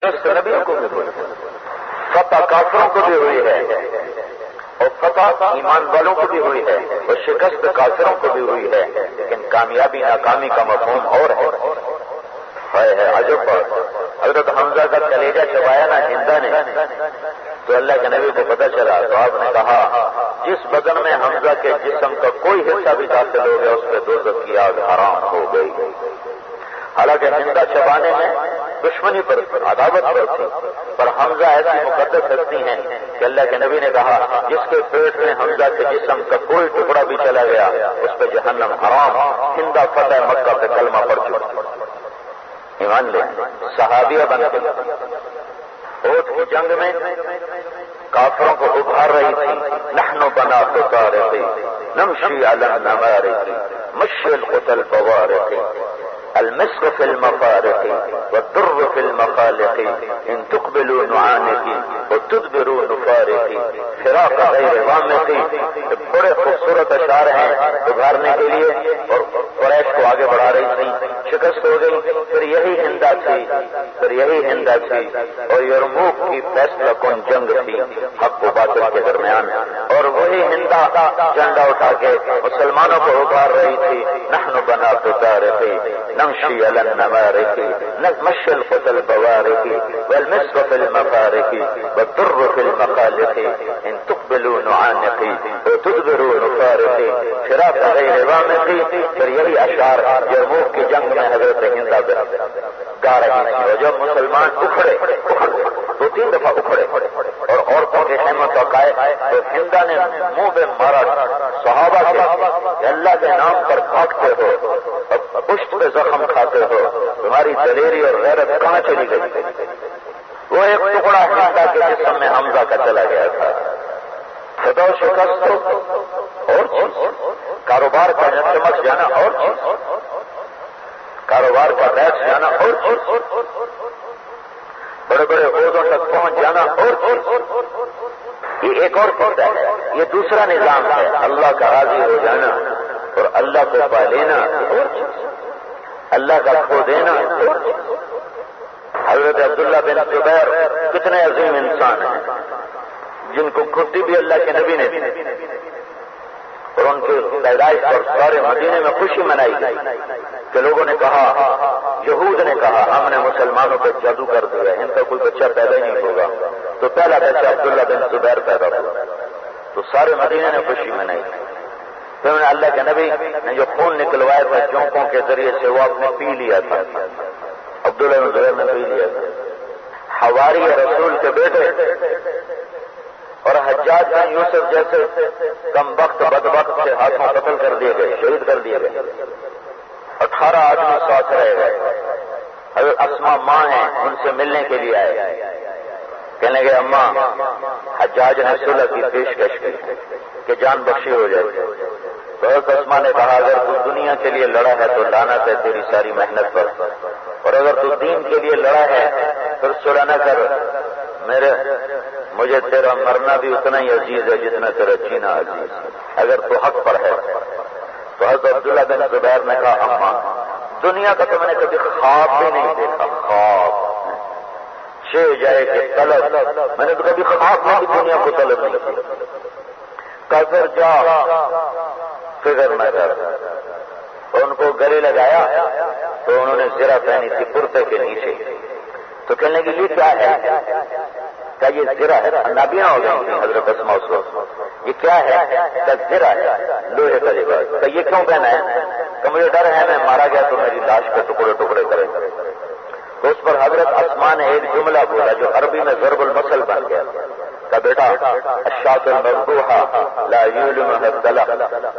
نبیوں کو بھی ہوئی ہے، فتح کافروں کو بھی ہوئی ہے، اور فتح ایمان والوں کو بھی ہوئی ہے، اور شکست کافروں کو بھی ہوئی ہے، لیکن کامیابی ناکامی کا مفہوم اور ہے۔ عجب بات، حضرت حمزہ کا کلیجہ چبایا نا ہندا نے، تو اللہ کے نبی کو پتہ چلا، تو آپ نے کہا جس بدن میں حمزہ کے جسم کا کوئی حصہ بھی داخل ہو گیا اس پہ دوزخ کی آگ حرام ہو گئی۔ حالانکہ ہندا چبانے میں دشمنی پر عداوت پر تھی، پر حمزہ ایسی مقدس ہستی ہیں کہ اللہ کے نبی نے کہا جس کے پیٹ میں حمزہ کے جسم کا کوئی ٹکڑا بھی چلا گیا اس پہ جہنم حرام۔ ہندا فتح مکہ پہ کلمہ پڑھ چکی، ایمان لے، صحابیہ بن گئی، احد کی جنگ میں کافروں کو ابھار رہی تھی۔ نحن بنات طارق نمشی علی النمارق مشی القتل بوارق المسك في المفارق والدر في المخالق ان تقبلوا نعانقي وتدبروا نفارقي فراق غیر وامقی۔ بڑے خوبصورت اشعار ہیں ابھارنے کے لیے، اور قریش کو آگے بڑھا رہی تھی، شکست ہو گئی، پھر یہی ہندا تھی، اور یرموک کی فیصلہ کن جنگ تھی حق و باطل کے درمیان، اور وہی ہندا جھنڈا اٹھا کے مسلمانوں کو ابھار رہی تھی۔ نحن بنات طارق نمشي على النمارق نمشي القتل بوارق والمسك في المفارق والضر في المخالق ان تقبلوا نعانقي وتدبروا نفارقي فراق غیر وامقی۔ پھر یہی اشعار یرموک کی جنگ میں حضرت ہندا گا رہی تھی، اور جب مسلمان اکھڑے 2-3 دفعہ اکھڑے اور عورتوں کے خیموں پکائے تو ہندا نے منہ پہ مارا صحابہ کے، اللہ کے نام پر بھاگتے ہو، پشت پہ زخم کھاتے ہو، تمہاری دلیری اور غیرت کہاں چلی گئی؟ وہ ایک ٹکڑا ہندا کے جسم میں حمزہ کا چلا گیا تھا۔ فتح و شکست اور چیز، کاروبار کا چمک جانا اور چیز، کاروبار کا ٹیکس جانا اور چیز، بڑے بڑے عہدوں تک پہنچ جانا اور چیز، یہ ایک اور پردہ ہے، یہ دوسرا نظام ہے۔ اللہ کا راضی ہو جانا اور اللہ کو پا لینا اور چیز، اللہ کا کھو دینا اور چیز۔ حضرت عبداللہ بن زبیر کتنے عظیم انسان ہیں جن کو کھٹی بھی اللہ کے نبی نے دی، اور ان کی پیدائش پر سارے مدینے میں خوشی منائی گئی کہ لوگوں نے کہا، یہود نے کہا ہم نے مسلمانوں پہ جادو کر دیا، ان کا کوئی بچہ پیدا ہی نہیں ہوگا، تو پہلا بچہ عبداللہ بن زبیر پیدا ہوا، تو سارے مدینے نے خوشی منائی۔ پھر انہیں اللہ کے نبی نے جو خون نکلوائے تھے چونکوں کے ذریعے سے وہ آپ نے پی لیا تھا، عبداللہ بن زبیر نے پی لیا تھا۔ حواری رسول کے بیٹے اور حجاج بن یوسف جیسے کم وقت بدبخت سے ہاتھوں قتل کر دیے گئے، شہید کر دیے گئے، 18 آدمی ساتھ رہ گئے۔ حضرت اسماء ماں ہیں، ان سے ملنے کے لیے آئے، کہنے لگے اماں حجاج نے صلح کی پیشکش کی کہ جان بخشی ہو جائے، تو حضرت اسماء نے کہا اگر تو دنیا کے لیے لڑا ہے تو لعنت ہے تیری ساری محنت پر، اور اگر تو دین کے لیے لڑا ہے پھر صلح نہ کر، مجھے تیرا مرنا بھی اتنا ہی عزیز ہے جتنا تیرا جینا عزیز ہے، اگر تو حق پر ہے۔ تو حضرت عبداللہ بن زبیر نے کہا اماں دنیا کا تو میں نے کبھی خواب بھی نہیں دیکھا، خواب چھ جائے کہ طلب، میں نے تو کبھی خواب میں بھی دنیا کو طلب نہیں کیا، کافر جا فکر نہ کر۔ ان کو گلے لگایا تو انہوں نے زرہ پہنی تھی کرتے کے نیچے، تو کہنے کے لیے کیا ہے؟ کیا یہ زرہ ہے؟ نابینا ہو گئی تھی حضرت اسماء اس وقت، یہ کیا ہے؟ کیا زرہ ہے لوہے کا لباس؟ تو یہ کیوں پہنا ہے؟ کہ مجھے ڈر ہے میں مارا گیا تو میری لاش کے ٹکڑے ٹکڑے کرے۔ تو اس پر حضرت اسماء نے ایک جملہ بولا جو عربی میں ضرب المثل بن گیا کہ بیٹا الشاۃ المذبوحہ لا یلمها الدلع،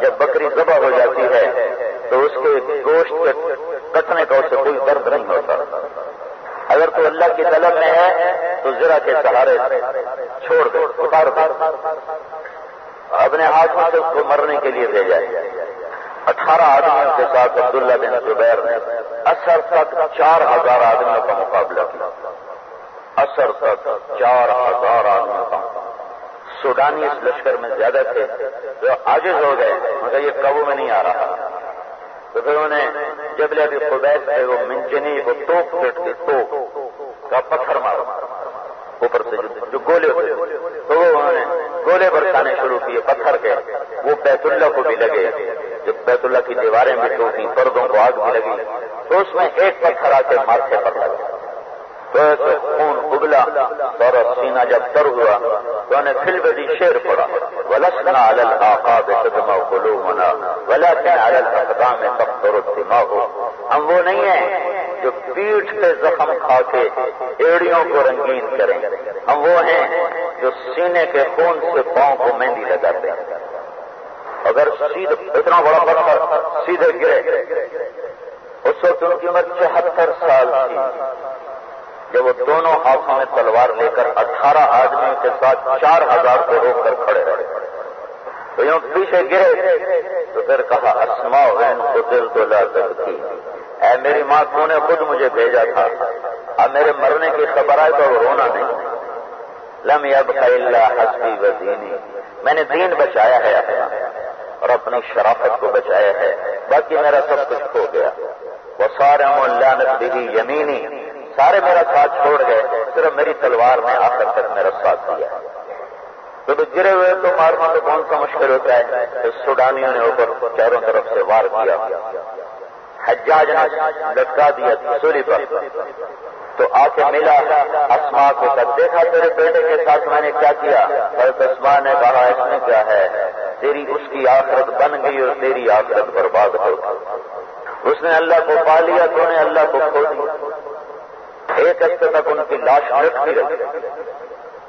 جب بکری ذبح ہو جاتی ہے تو اس کے گوشت کے کٹنے کا اسے کوئی درد نہیں ہوتا، اگر تو اللہ کی طلب میں ہے تو زرہ کے سہارے چھوڑ دے، اتار دے، اپنے ہاتھوں سے اس کو مرنے کے لیے بھیجا۔ 18 آدمیوں کے ساتھ عبداللہ بن زبیر نے اثر تک 4000 آدمیوں کا مقابلہ کیا، اثر تک 4000 آدمیوں کا۔ سوڈانی اس لشکر میں زیادہ تھے جو عاجز ہو گئے، مگر یہ قابو میں نہیں آ رہا، تو پھر انہیں جبل ابی قبیس سے وہ منجنی وہ توپ پھیٹ کے توپ کا پتھر مارو اوپر سے جو گولے ہوئے تو وہ انہوں نے گولے برسانے شروع کیے پتھر کے. وہ بیت اللہ کو بھی لگے, جب بیت اللہ کی دیواریں بھی ٹوٹی, پردوں کو آگ بھی لگی, تو اس میں ایک پتھر آ کے ماتھے پر لگا تو ایسے خون ابلا اور سینہ جب تر ہوا تو انہیں فل بدی شعر پڑا, وَلَسْنَا عَلَى الْآقَابِ تَدْمَعُ قُلُوبُنَا وَلَكِنْ عَلَى الْأَقْدَامِ تَقْطُرُ الدِّمَاءُ. ہم وہ نہیں ہیں جو پیٹھ پہ زخم کھا کے ایڑیوں کو رنگین کریں, ہم وہ ہیں جو سینے کے خون سے پاؤں کو مہندی لگاتے ہیں. اگر سیدھے اتنا بڑا پتھر سیدھے گرے, اس وقت ان کی عمر 74 سال تھی, جب وہ دونوں ہاتھوں میں تلوار لے کر 18 آدمیوں کے ساتھ 4000 کو روک کر کھڑے رہے, تو یوں پیچھے گرے تو پھر کہا اسماء وین کو دل تو لا سکتی, اے میری ماں تو نے خود مجھے بھیجا تھا, اب میرے مرنے کی خبر آئے تو رونا نہیں. لم یبق الا حسبی و دینی, میں نے دین بچایا ہے اپنا اور اپنی شرافت کو بچایا ہے, باقی میرا سب کچھ کھو گیا. وصارم اللعنت به یمینی, سارے میرا ساتھ چھوڑ گئے, صرف میری تلوار نے آخر تک میرا ساتھ دیا. تو گرے ہوئے تو مارنا تو کون سا مشکل ہوتا ہے. تو سوڈانیوں نے اوپر چاروں طرف سے وار کیا, حجاج نے لٹکا دیا سولی پر, تو آ کے ملا اسماء کو, دیکھا تیرے بیٹے کے ساتھ میں نے کیا کیا. حضرت اسماء نے کہا اس میں کیا ہے, تیری اس کی آخرت بن گئی اور تیری آخرت برباد ہو گئی. اس نے اللہ کو پا لیا, تو نے اللہ کو کھو دیا. ایک ہفتے تک ان کی لاش لٹکی رہی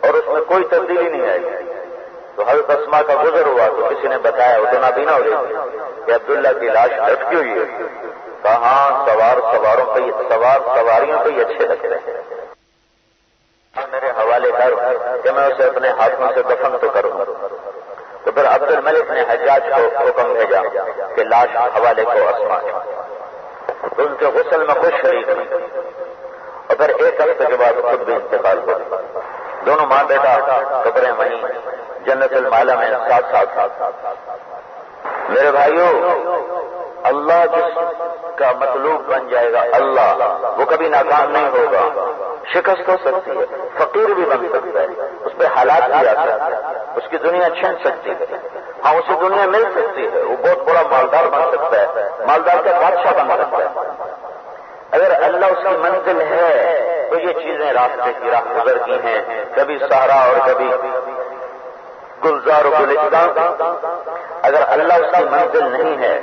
اور اس میں کوئی تبدیلی نہیں آئی. تو حضرت اسماء کا گزر ہوا تو کسی نے بتایا, وہ تو نابینا ہو رہی تھی, کہ عبداللہ کی لاش لٹکی ہوئی ہے. کہاں سواریوں پہ ہی اچھے لگتے ہیں, میرے حوالے کر کہ میں اسے اپنے ہاتھوں سے دفن تو کروں. تو پھر عبد الملک نے حجاج کو حکم بھیجا کہ لاش حوالے کو اسماء, تو ان کے غسل میں خوش شریک نہیں. اور پھر ایک ہفتے کے بعد خود بھی انتقال ہوا. دونوں ماں بیٹا قبریں وہیں جنت المالا میں ساتھ ساتھ. میرے بھائیوں, اللہ جس کا مطلوب بن جائے گا اللہ, وہ کبھی ناکام نہیں ہوگا. شکست ہو سکتی ہے, فقیر بھی بن سکتا ہے, اس پہ حالات بھی آ سکتے ہیں, اس کی دنیا چھین سکتی ہے, ہاں اسے دنیا مل سکتی ہے, وہ بہت بڑا مالدار بن سکتا ہے, مالدار کا بادشاہ بن سکتا ہے. اگر اللہ اس کی منزل ہے تو یہ چیزیں راستے کی راہ گزر کی ہیں, کبھی صحرا اور کبھی گلزار و گلستان. اگر اللہ اس کی منزل نہیں ہے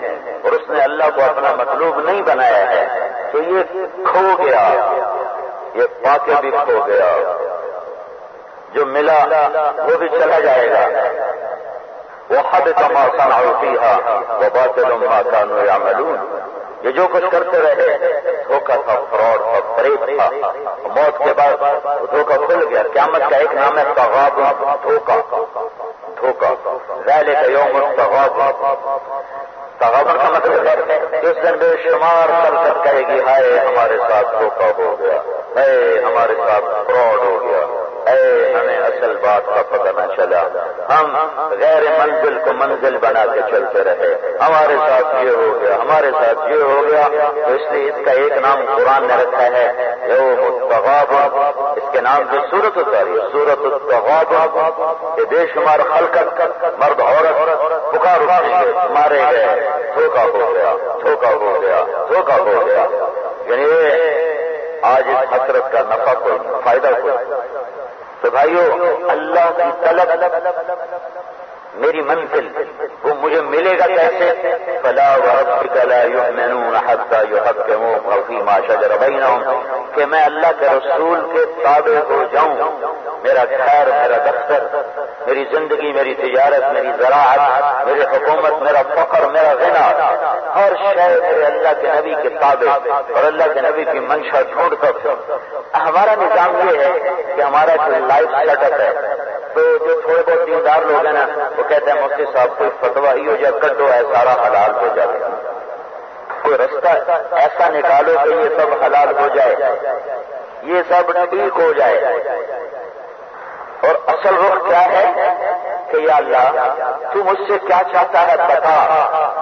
اور اس نے اللہ کو اپنا مطلوب نہیں بنایا ہے تو یہ کھو گیا, یہ پا کے بھی کھو گیا, جو ملا وہ بھی چلا جائے گا. وَحَبِطَ مَا صَنَعُوا فِيهَا وَبَاطِلٌ مَا كَانُوا يَعْمَلُونَ. یہ جو کچھ کرتے رہے دھوکہ تھا, فراڈ تھا, فریب تھا. موت کے بعد دھوکہ کھل گیا. قیامت کا ایک نام ہے تغابن, دھوکہ. ذالک یوم التغابن. تغابن کا مطلب ہے کہ اس دن بے شمار کر کر کہے گی ہائے ہمارے ساتھ دھوکہ ہو گیا, اے ہمارے ساتھ فراڈ ہو گیا, اے ہمیں اصل بات کا پتہ نہ چلا, ہم غیر منزل کو منزل بنا کے چلتے رہے, ہمارے ساتھ یہ ہو گیا, ہمارے ساتھ یہ ہو گیا. تو اس لیے اس کا ایک نام قرآن نے رکھا ہے یوم التغابن. اس کے نام سے سورت اتاری, سورت التغابن. یہ بے شمار خلقت, مرد عورت پکار اٹھیں گے, مارے گئے, دھوکہ ہو گیا, دھوکہ ہو گیا, دھوکہ ہو گیا. یعنی آج اس حسرت کا نفع کوئی, فائدہ کوئی. تو بھائیو, اللہ کی طلب میری منزل وہ مجھے ملے گا کیسے؟ فلا وربک لا یؤمنون حتی یحکموک فیما شجر بینہم, کہ میں اللہ کے رسول کے تابع ہو جاؤں. میرا گھر, میرا دفتر, میری زندگی, میری تجارت, میری زراعت, میری حکومت, میرا فقر, میرا غنا, ہر شے میرے اللہ کے نبی کے تابع اور اللہ کے نبی کی منشا ڈھونڈ کر. ہمارا نظام یہ ہے کہ ہمارا جو لائف سیٹ اپ ہے, تو جو تھوڑے بہت دیندار لوگ ہیں نا وہ کہتے ہیں مفتی صاحب کوئی فتویٰ ہی ہو جائے, کٹو ہے, سارا حلال ہو جائے. کوئی رستہ ایسا نکالو کہ یہ سب حلال ہو جائے, یہ سب ٹھیک ہو جائے. اور اصل رخ کیا ہے کہ یا اللہ تو مجھ سے کیا چاہتا ہے بتا,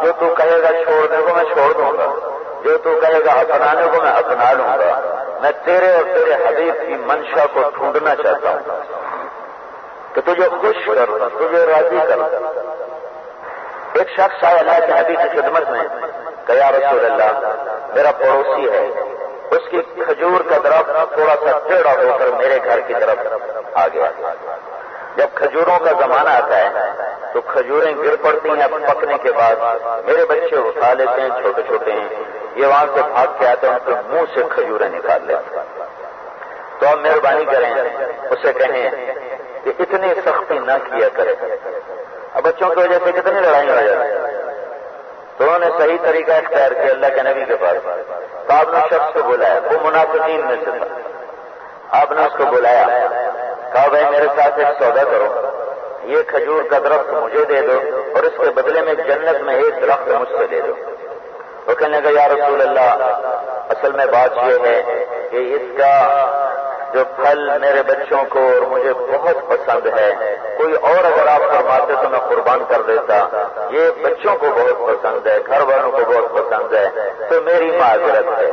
جو تو کہے گا چھوڑنے کو میں چھوڑ دوں گا, جو تو کہے گا اپنانے کو میں اپنا لوں گا, میں تیرے اور تیرے حبیب کی منشا کو ڈھونڈنا چاہتا ہوں کہ تجھے خوش کر دوں، تجھے راضی کر دوں۔ ایک شخص آیا اللہ کے نبی کی خدمت میں کہ یا رسول اللہ، میرا پڑوسی ہے، اس کی کھجور کا درخت تھوڑا سا ٹیڑھا ہو کر میرے گھر کی طرف آ گیا۔ جب کھجوروں کا زمانہ آتا ہے تو کھجوریں گر پڑتی ہیں، پکنے کے بعد میرے بچے اٹھا لیتے ہیں، چھوٹے چھوٹے ہیں، یہ وہاں سے بھاگ کے آتے ہیں، ان کے منہ سے کھجوریں نکال لیتے ہیں۔ تو آپ مہربانی کریں، اسے کہیں کہ اتنی سختی نہ کیا کرے، اب بچوں کی وجہ سے کتنی لڑائی ہو جاتی ہے۔ تو انہوں نے صحیح طریقہ اختیار کیا اللہ کے نبی کے پاس، تو آپ نے شخص کو بلایا، وہ منافقین میں سے تھا، آپ نے اس کو بلایا، کہا بھائی میرے ساتھ ایک سودا کرو، یہ کھجور کا درخت مجھے دے دو اور اس کے بدلے میں جنت میں ایک درخت مجھ سے دے دو۔ وہ کہنے لگا یا رسول اللہ، اصل میں بات یہ ہے کہ اس کا جو پھل میرے بچوں کو اور مجھے بہت پسند ہے، کوئی اور اگر آپ فرماتے تو میں قربان کر دیتا، یہ بچوں کو بہت پسند ہے، گھر والوں کو بہت پسند ہے، تو میری معذرت ہے۔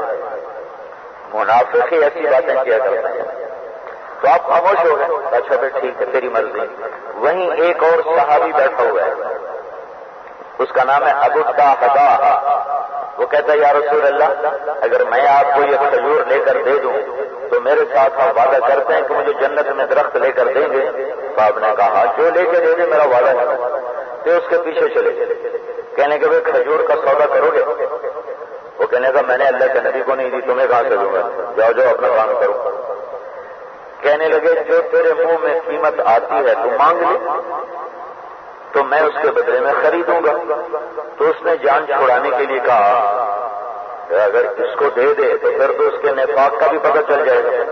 منافق ہی ایسی باتیں کیا کرتے ہیں۔ تو آپ خاموش ہو گئے، اچھا بھائی ٹھیک ہے تیری مرضی۔ وہیں ایک اور صحابی بیٹھا ہوا ہے، اس کا نام ہے ابو الدحداح۔ وہ کہتا ہے یا رسول اللہ، اگر میں آپ کو یہ کھجور لے کر دے دوں تو میرے ساتھ آپ وعدہ کرتے ہیں کہ مجھے جنت میں درخت لے کر دیں گے؟ تو آپ نے کہا جو لے کے دے دیں میرا وعدہ ہے۔ تو اس کے پیچھے چلے، کہنے کہ بھائی کھجور کا سودا کرو گے؟ وہ کہنے کا میں نے اللہ کے نبی کو نہیں دی، تمہیں کہاں سے دوں گا، جاؤ جاؤ اپنا کام کرو۔ کہنے لگے جو تیرے منہ میں قیمت آتی ہے تو مانگ لے، تو میں اس کے بدلے میں خریدوں گا۔ تو اس نے جان چھڑانے کے لیے کہا کہ اگر اس کو دے دے تو پھر تو اس کے نفاق کا بھی پتہ چل جائے گا۔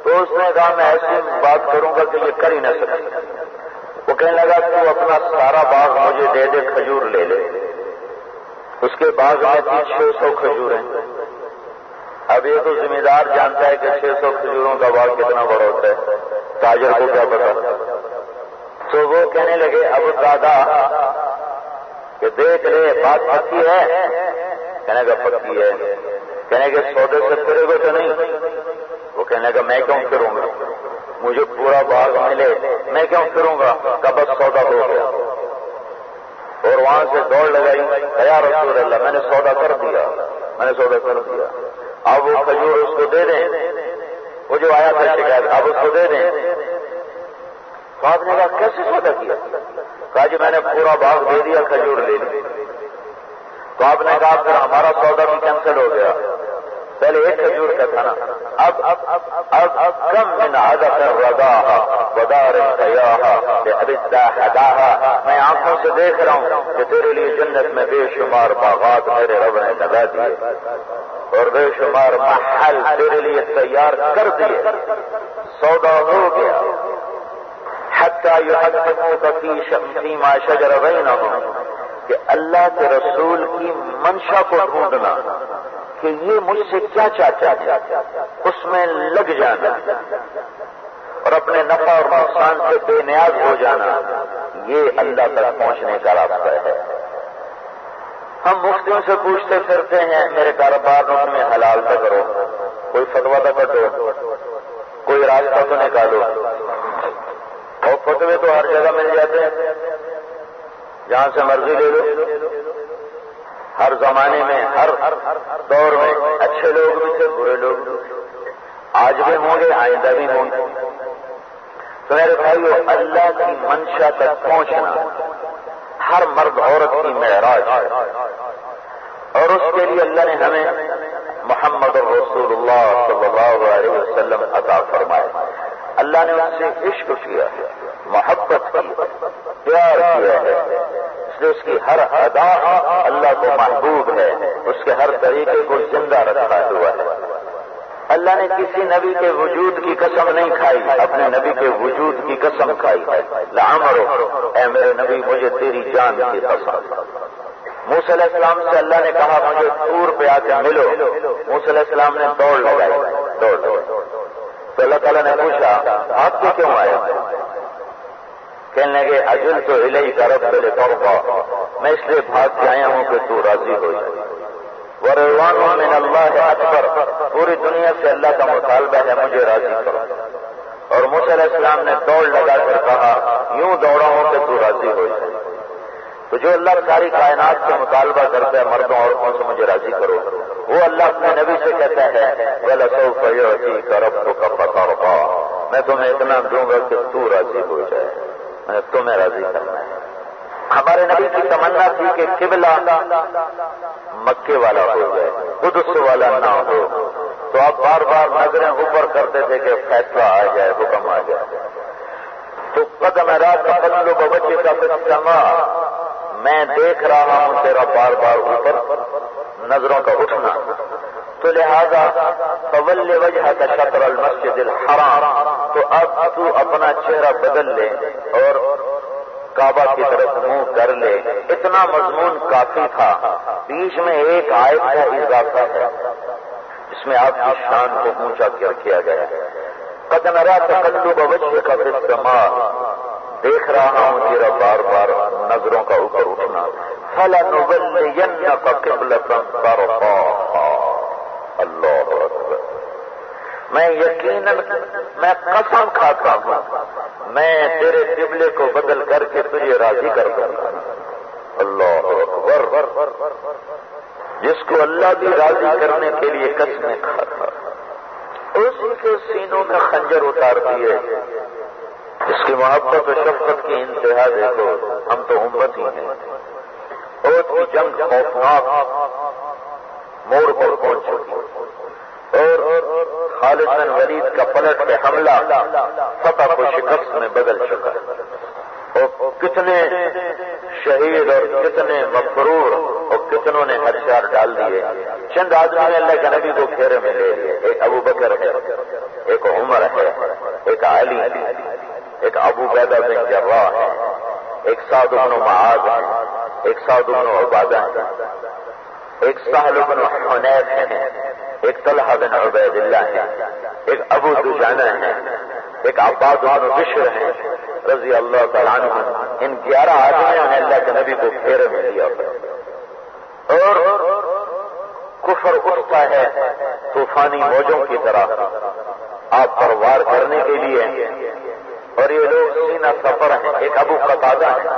تو اس نے کہا میں ایسی بات کروں گا کہ یہ کر ہی نہ سکے۔ وہ کہنے لگا تو اپنا سارا باغ مجھے دے دے، کھجور لے لے۔ اس کے باغ میں تھی 600 کھجوریں۔ اب یہ تو ذمہ دار جانتا ہے کہ 600 کھجوروں کا باغ کتنا بڑا ہوتا ہے، تاجر کو کیا پتا۔ تو وہ کہنے لگے ابو دادا کہ دیکھ لے بات پکی ہے؟ کہنے کا پکی ہے۔ کہنے کہ سودے سے پھرے گا تو نہیں؟ وہ کہنے کا میں کیوں پھروں گا، مجھے پورا باغ ملے، میں کیوں پھروں گا، کا بس سودا ہو گیا۔ اور وہاں سے دوڑ لگائی، یا رسول اللہ میں نے سودا کر دیا، میں نے سودا کر دیا، اب وہ کھجور اس کو دے دیں۔ وہ جو آیا تھا شکایت، اب اس کو دے دیں۔ تو آپ نے کہا کیسے سودا کیا؟ کہا جی میں نے پورا باغ دے دیا، کھجور لے لی۔ تو آپ نے کہا پھر ہمارا سودا بھی کینسل ہو گیا، پہلے ایک کھجور کا تھا نا، اب کم من عدد الرداء ودار السیاحہ بأبی الدحداح۔ میں آنکھوں سے دیکھ رہا ہوں کہ تیرے لیے جنت میں بے شمار باغات میرے رب نے لگا دیے اور بے شمار محل تیرے لیے تیار کر دیے، سودا ہو گیا۔ حتی یحکموک فیما شجر بینہم، کہ اللہ کے رسول کی منشا کو ڈھونڈنا کہ یہ مجھ سے کیا چاہتا ہے، اس میں لگ جانا اور اپنے نفع اور نقصان سے بے نیاز ہو جانا، یہ اللہ تک پہنچنے کا راستہ ہے۔ ہم مفتیوں سے پوچھتے پھرتے ہیں میرے کاروبار میں حلال تو کرو، کوئی فتویٰ تو کٹو، کوئی راستہ تو نکالو، اور فتوے تو ہر جگہ مل جاتے ہیں، جہاں سے مرضی لے لو۔ ہر زمانے میں ہر دور میں اچھے لوگ بھی تھے، برے لوگ بھی، آج بھی ہوں گے، آئندہ بھی ہوں گے۔ تو میرے بھائیو، اللہ کی منشا تک پہنچنا ہر مرد عورت کی معراج ہے، اور اس کے لیے اللہ نے ہمیں محمد رسول اللہ صلی اللہ علیہ وسلم عطا فرمایا۔ اللہ نے ان سے عشق کیا، محبت کی، پیار کیا ہے، اس لیے اس کی ہر ادا اللہ کو محبوب ہے، اس کے ہر طریقے کو زندہ رکھا ہوا ہے۔ اللہ نے کسی نبی کے وجود کی قسم نہیں کھائی، اپنے نبی کے وجود کی قسم کھائی ہے، لعمرک، اے میرے نبی مجھے تیری جان کی قسم۔ موسیٰ علیہ السلام سے اللہ نے کہا مجھے طور پہ آ کے ملو، موسیٰ علیہ السلام نے دوڑ لگائی، دوڑ تو اللہ تعالیٰ نے پوچھا آپ کو کیوں آیا؟ کہنے لگے اجل تو الیک رب لترضی، میں اس لیے بھاگ کے آیا ہوں کہ تو راضی ہو جائے۔ ورضوان من اللہ اکبر، پوری دنیا سے اللہ کا مطالبہ ہے مجھے راضی کرو۔ اور موسیٰ علیہ السلام نے دوڑ لگا کر کہا یوں دوڑا ہوں کہ تو راضی ہو جائے۔ تو جو اللہ ساری کائنات سے مطالبہ کرتا ہے مردوں عورتوں سے مجھے راضی کرو، وہ اللہ اپنے نبی سے کہتا ہے وَلَسَوْفَ يُعْطِيكَ رَبُّكَ فَتَرْضَىٰ، میں تمہیں اتنا دوں گا کہ تو راضی ہو جائے، میں تمہیں راضی کرنا ہے۔ ہمارے نبی کی تمنا تھی کہ قبلہ مکے والا ہو جائے، قدس والا نہ ہو، تو آپ بار بار نظریں اوپر کرتے تھے کہ فیصلہ آ جائے، حکم آ جائے۔ تو قدم رات تقلب وجهك في السماء، میں دیکھ رہا ہوں تیرا بار بار اوپر نظروں کا اٹھنا، تو لہذا فول وجهك شطر المسجد الحرام، تو اب تو اپنا چہرہ بدل لے اور کعبہ کی طرف منہ کر لے۔ اتنا مضمون کافی تھا، بیچ میں ایک آیت کا اضافہ ہے، اس میں آپ کی شان کو اونچا کیا گیا ہے۔ قد نرى تقلب وجهك في السماء، دیکھ رہا ہوں تیرا بار بار نظروں کا اوپر اٹھنا، فلنولینک قبلۃ ترضاها، اللہ اکبر، میں یقیناً میں قسم کھاتا ہوں میں تیرے قبلے کو بدل کر کے تجھے راضی کر دوں گا۔ اللہ اکبر، جس کو اللہ بھی راضی کرنے کے لیے قسمیں کھاتا، اسی کے سینوں میں خنجر اتار دیے۔ اس کی محبت و شفقت کی انتہا دیکھو، ہم تو امت ہی ہیں۔ عہد کی جنگ خوفناک موڑ پر پہنچ چکی اور خالد بن ولید کا پلٹ کے حملہ فتح کو شکست میں بدل چکا، اور کتنے شہید اور کتنے مفرور اور کتنوں نے ہتھیار ڈال دیے۔ چند آدمی اللہ کے نبی کو گھیرے میں لے لیے، ایک ابو بکر ہے، ایک عمر ہے، ایک علی ہے، ایک ابو عبیدہ بن جراح ہے، ایک سعد بن معاذ ہے، ایک سعد بن عبادہ ہے، ایک سہل بن حنیف ہے، ایک طلحہ بن عبید اللہ ہے، ایک ابو دجانہ ہے، ایک عباد بن بشر ہے رضی اللہ تعالیٰ عنہ۔ ان 11 آدمیوں نے اللہ کے نبی کو گھیرے میں لیا اور کفر اٹھتا ہے طوفانی موجوں کی طرح آپ پر وار کرنے کے لیے، اور یہ لوگ سینہ سفر ہیں۔ ایک ابو قتادہ ہے،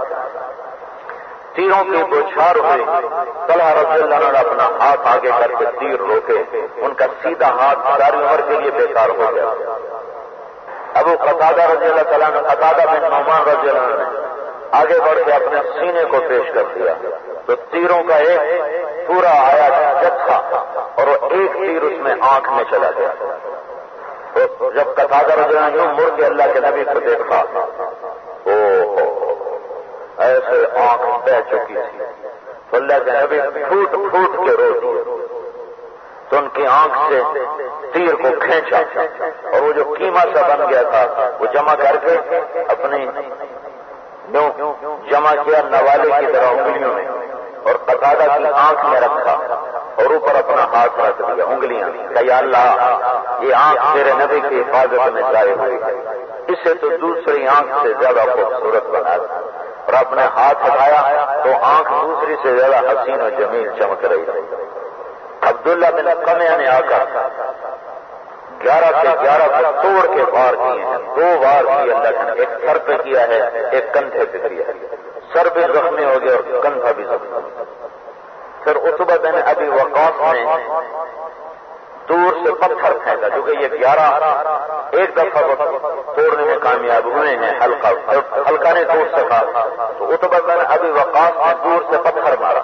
تیروں کی بوچھار ہوئی، طلحہ رضی اللہ عنہ اپنا ہاتھ آگے کر کے تیر روکے، ان کا سیدھا ہاتھ ساری عمر کے لیے بیکار ہو گیا۔ ابو قتادہ رضی اللہ تعالیٰ عنہ، قتادہ بن نعمان رضی اللہ عنہ نے آگے بڑھ کے اپنے سینے کو پیش کر دیا، تو تیروں کا ایک پورا آیا جتھا اور وہ ایک تیر اس میں آنکھ میں چلا گیا۔ تو جب قتادہ رضی اللہ عنہ مڑ کے اللہ کے نبی کو دیکھا، ایسے آنکھ بہ چکی تھی، تو اللہ کے نبی پھوٹ پھوٹ کے رو دیے، تو ان کی آنکھ سے تیر کو کھینچا اور وہ جو قیمہ سا بن گیا تھا وہ جمع کر کے اپنی جمع کیا نوالے کی طرح انگلیوں میں، اور قتادہ کی آنکھ میں رکھا اور اوپر اپنا ہاتھ رکھ دیا، انگلیاں، کہ یا اللہ یہ آنکھ تیرے نبی کی حفاظت میں ضائع ہوئی ہے، اسے تو دوسری آنکھ سے زیادہ خوبصورت بنا دیا، اور اپنے ہاتھ ہٹایا تو آنکھ دوسری سے زیادہ حسین و جمیل چمک رہی تھی۔ عبداللہ بن قمیہ نے آ کر 11 سے 11 کو توڑ کے وار کیے ہیں، 2 وار کیے اللہ نے، ایک سر پہ کیا ہے، ایک کندھے پہ کیا ہے، سر بھی زخمی ہو گیا اور کندھا بھی زخمی ہو گیا۔ پھر عتبہ بن ابی وقاص نے دور سے پتھر پھینکا، جو کہ یہ 11 ایک دفعہ توڑنے میں کامیاب ہوئے ہیں، ہلکا نہیں توڑ سکا، تو عتبہ بن ابی وقاص نے دور سے پتھر مارا،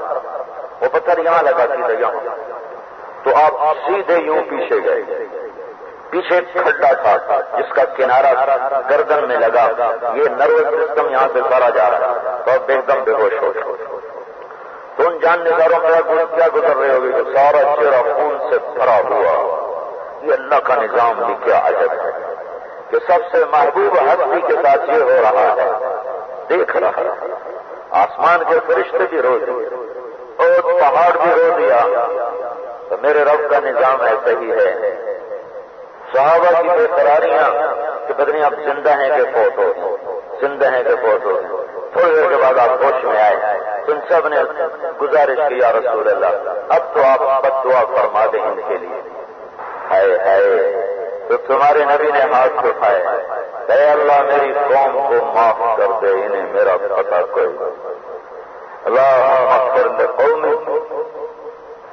وہ پتھر یہاں لگا سیدھے یہاں، تو آپ سیدھے یوں پیچھے گئے، پیچھے ایک کھڈا تھا جس کا کنارہ گردن میں لگا، یہ نروس سسٹم یہاں سے سارا جا رہا ہے، تو آپ ایک دم بے ہوش ہو گئے۔ تو ان جان نگاروں میں کیا گزر رہے ہوگی کہ سارا چہرہ خون سے بھرا ہوا، یہ اللہ کا نظام بھی کیا عجب ہے کہ سب سے محبوب ہستی کے ساتھ یہ ہو رہا ہے، دیکھ رہا ہے، آسمان کے فرشتے بھی رو دیے اور پہاڑ بھی رو دیا، تو میرے رب کا نظام ایسا ہی ہے۔ صحابہ کی بے قراریاں کہ پتہ نہیں آپ زندہ ہیں کہ فوت ہو، زندہ ہیں کہ فوت ہو، تھوڑی دیر کے بعد آپ ہوش میں آئے، ان سب نے گزارش کی یا رسول اللہ اب تو آپ بد دعا فرما دیں ان کے لیے. ہائے ہائے تو تمہارے نبی نے ہاتھ اٹھائے, اے اللہ میری قوم کو معاف کر دے, انہیں میرا پتہ کوئی. اللہم اغفر لقومی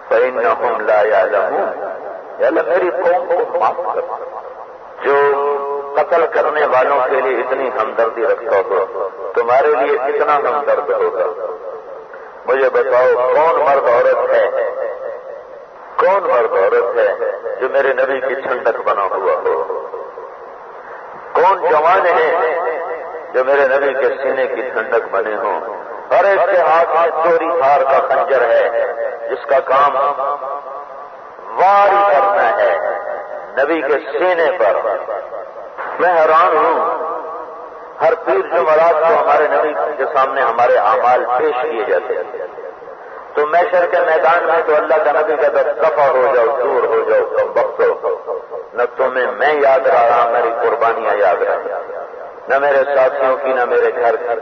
فإنہم لا یعلمون. یا اللہ میری قوم کو معاف کر دے. جو قتل کرنے والوں کے لیے اتنی ہمدردی رکھتا ہو تمہارے لیے کتنا ہمدرد ہوگا. مجھے بتاؤ کون مرد عورت ہے, کون مرد عورت ہے جو میرے نبی کی ٹھنڈک بنا ہوا ہو؟ کون جوان ہے جو میرے نبی کے سینے کی ٹھنڈک بنے ہوں؟ ہر ایک کے ہاتھ میں چوری تھار کا خنجر ہے جس کا کام وار کرنا ہے نبی کے سینے پر. میں حیران ہوں, ہر پیر جمعرات کو ہمارے نبی کے سامنے ہمارے اعمال پیش کیے جاتے ہیں. تو محشر کے میدان میں تو اللہ کا نبی کا دفع ہو جاؤ, دور ہو جاؤ, تم وقت ہو نہ تمہیں میں یاد رہا, میری قربانیاں یاد رہی, نہ میرے ساتھیوں کی, نہ میرے گھر کی.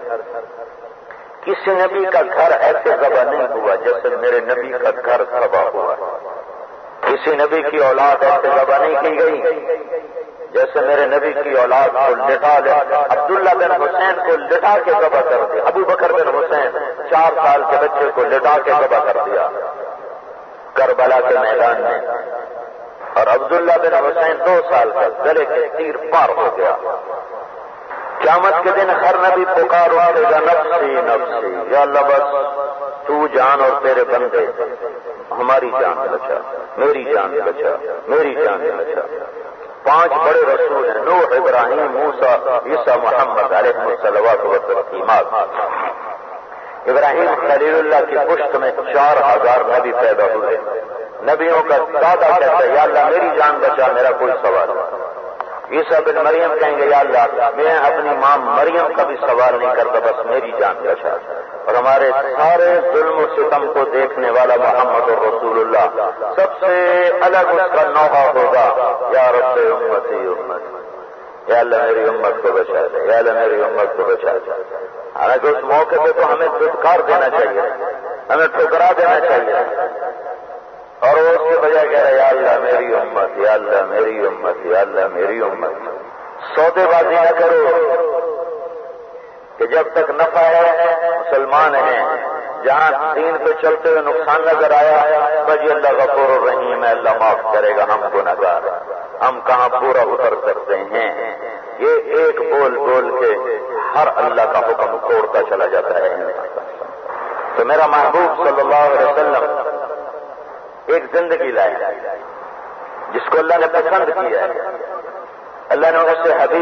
کسی نبی کا گھر ایسے ذبح نہیں ہوا جیسے میرے نبی کا گھر ذبح ہوا. کسی نبی کی اولاد ایسے ذبح نہیں کی گئی جیسے میرے نبی کی اولاد کو لٹا لے. عبداللہ بن حسین کو لٹا کے ذبح کر دیا. ابو بکر بن حسین 4 سال کے بچے کو لٹا کے ذبح کر دیا کربلا کے میدان میں, اور عبداللہ بن حسین 2 سال کا گلے کے تیر پار ہو گیا. قیامت کے دن ہر نبی پکار اٹھے گا نفسی نفسی, یا اللہ بس تو جان اور تیرے بندے, ہماری جان بچا, میری جان بچا, میری جان بچا. 5 بڑے رسول ہیں, نوح, ابراہیم, موسیٰ, عیسیٰ, محمد علیہ الصلوات والتسلیمات. ابراہیم خلیل اللہ کی پشت میں 4000 نبی پیدا ہوئے. نبیوں کا دادا کہتا ہے یا اللہ میری جان بچا, میرا کوئی سوال نہیں. عیسیٰ بن مریم کہیں گے یا اللہ میں اپنی ماں مریم کا بھی سوال نہیں کرتا, بس میری جان بچا. اور ہمارے سارے ظلم و ستم کو دیکھنے والا محمد رسول اللہ سب سے الگ اس کا نوحہ ہوگا, یا رب امتی امتی, یا اللہ میری امت کو بچا دے, یا اللہ میری امت کو بچا دے. حالانکہ اس موقع پہ تو ہمیں دھتکار دینا چاہیے, ہمیں ٹھکرا دینا چاہیے, اور وہ اس کے بجائے کہہ رہے یا اللہ میری امت, یا اللہ میری امت, یا اللہ میری امت. سودے بازی نہ کرو کہ جب تک نفع ہے مسلمان ہیں, جہاں دین پہ چلتے ہوئے نقصان نظر آیا بجی اللہ غفور الرحیم ہے, اللہ معاف کرے گا, ہم گنہگار, ہم کہاں پورا اتر سکتے ہیں. یہ ایک بول بول کے ہر اللہ کا حکم توڑتا چلا جاتا ہے. تو میرا محبوب صلی اللہ علیہ وسلم ایک زندگی لائے جس کو اللہ نے پسند کیا ہے. اللہ نے اسے حبیب